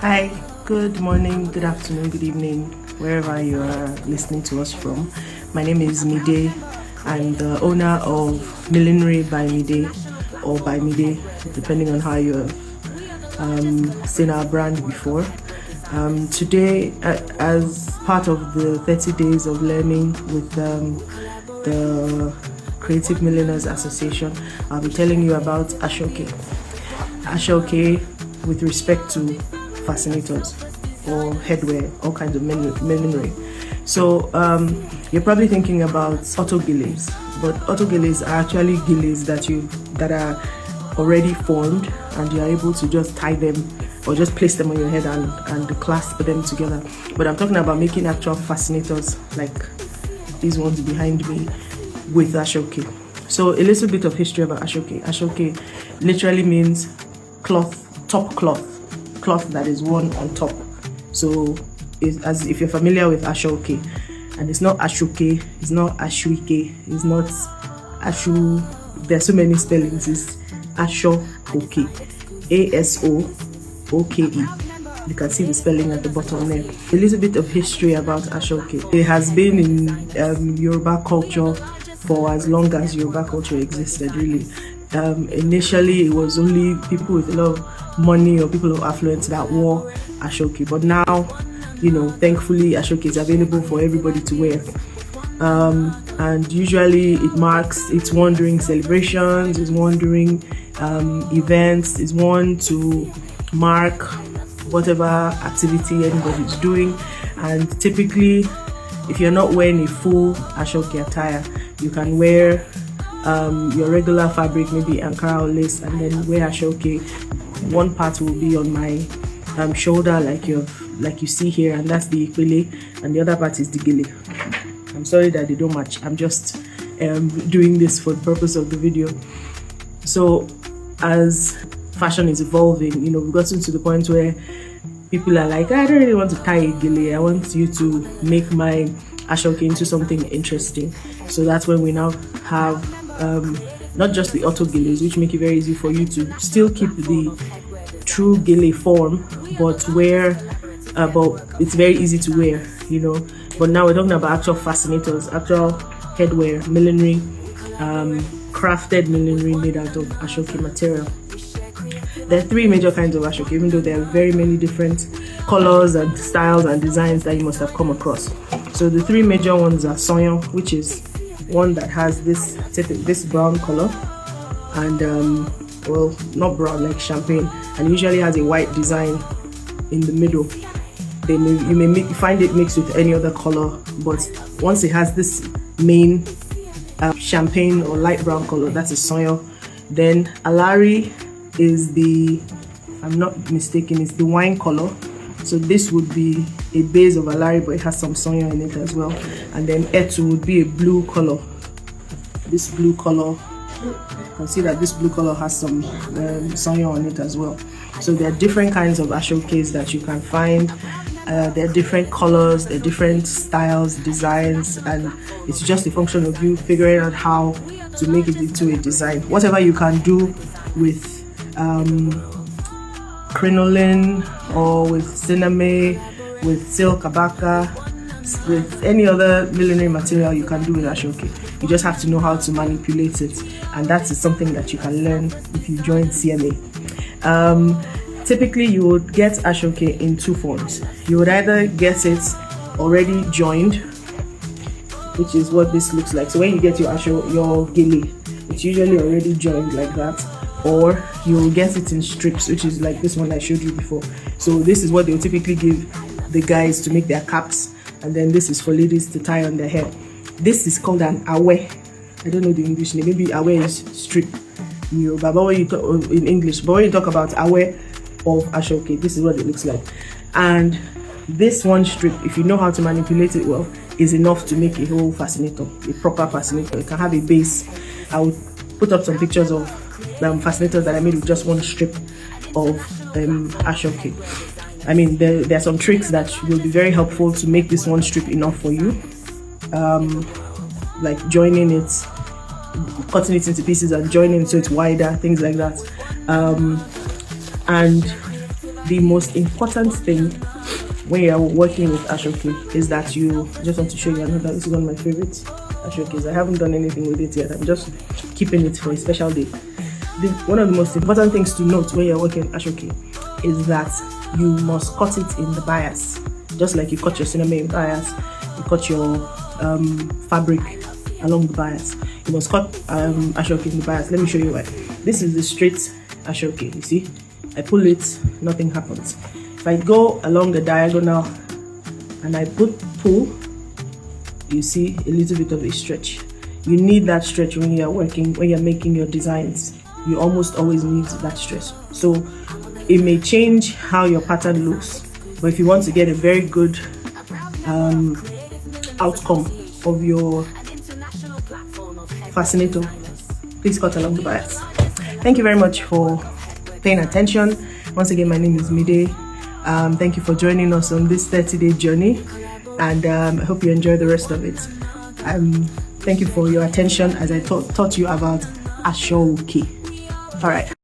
Hi, good morning, good afternoon, good evening, wherever you are listening to us from. My name is Mide. I'm the owner of Millinery by Mide, or by Mide, depending on how you have seen our brand before. Today, as part of the 30 days of learning with the Creative Milliners Association, I'll be telling you about ASO-OKE. ASO-OKE with respect to fascinators or headwear, all kinds of millinery. So you're probably thinking about auto gilets, but auto gilets are actually gilets that are already formed, and you're able to just tie them or just place them on your head and clasp them together. But I'm talking about making actual fascinators like these ones behind me with ASO-OKE. So a little bit of history about ASO-OKE. ASO-OKE literally means cloth, top cloth that is worn on top. So as if you're familiar with ASO-OKE, and it's not ASO-OKE, it's not ASO-OKE, it's not ASO. There's so many spellings. It's ASO-OKE, ASO-OKE. You can see the spelling at the bottom there. A little bit of history about ASO-OKE. It has been in Yoruba culture for as long as Yoruba culture existed, really. Initially, it was only people with a lot of money or people of affluence that wore ASO-OKE, but now, thankfully, ASO-OKE is available for everybody to wear. And usually it's worn during celebrations, it's worn during events, it's worn to mark whatever activity anybody's doing. And typically, if you're not wearing a full ASO-OKE attire, you can wear your regular fabric, maybe Ankara or lace, and then wear ASO-OKE. One part will be on my shoulder, like you see here, and that's the ipele, and the other part is the gele. I'm sorry that they don't match. I'm just doing this for the purpose of the video. So as fashion is evolving, we've gotten to the point where people are like, I don't really want to tie a gele. I want you to make my ASO-OKE into something interesting. So that's when we now have not just the auto geles, which make it very easy for you to still keep the true gele form, but it's very easy to wear, But now we're talking about actual fascinators, actual headwear, millinery, crafted millinery made out of ASO-OKE material. There are three major kinds of ASO-OKE, even though there are very many different colors and styles and designs that you must have come across. So the three major ones are Sonyon, which is one that has this brown color, and well, not brown, like champagne, and usually has a white design in the middle. You may find it mixed with any other color, but once it has this main champagne or light brown color, that's a Sonyon. Then Alari is if I'm not mistaken, it's the wine color. So this would be a base of Alari, but it has some Sonyon in it as well. And then Etu would be a blue color. This blue color, you can see that this blue color has some Sonyon on it as well. So there are different kinds of ASO-OKEs that you can find. There are different colors, there are different styles, designs, and it's just a function of you figuring out how to make it into a design. Whatever you can do with crinoline or with CMA, with silk, abaka, with any other millinery material, you can do with ASO-OKE. You just have to know how to manipulate it, and that is something that you can learn if you join CMA. Typically, you would get ASO-OKE in two forms. You would either get it already joined, which is what this looks like. So when you get your gele, it's usually already joined like that, or you will get it in strips, which is like this one I showed you before. So this is what they'll typically give the guys to make their caps, and then this is for ladies to tie on their head. This is called an awe. I don't know the English name. Maybe awe is strip in Yoruba, but when you talk in English, but when you talk about awe of ASO-OKE, this is what it looks like. And this one strip, if you know how to manipulate it well, is enough to make a whole fascinator, a proper fascinator. It can have a base. I will put up some pictures of fascinators that I made with just one strip of ASO-OKE. I mean, there are some tricks that will be very helpful to make this one strip enough for you, like joining it, cutting it into pieces and joining so it's wider, things like that. And the most important thing when you're working with ASO-OKE is that I just want to show you another. This is one of my favorite ASO-OKEs. I haven't done anything with it yet. I'm just keeping it for a special day. One of the most important things to note when you're working with ASO-OKE is that you must cut it in the bias. Just like you cut your CMA in bias, you cut your fabric along the bias. You must cut ASO-OKE in the bias. Let me show you why. This is the straight ASO-OKE. You see, I pull it, nothing happens. If I go along the diagonal and I pull, you see a little bit of a stretch. You need that stretch when you're working, when you're making your designs. You almost always need that stretch. So it may change how your pattern looks, but if you want to get a very good outcome of your fascinator, please cut along the bias. Thank you very much for paying attention. Once again, my name is Mide. Thank you for joining us on this 30-day journey, and I hope you enjoy the rest of it. Thank you for your attention as I taught you about ASO-OKE. All right.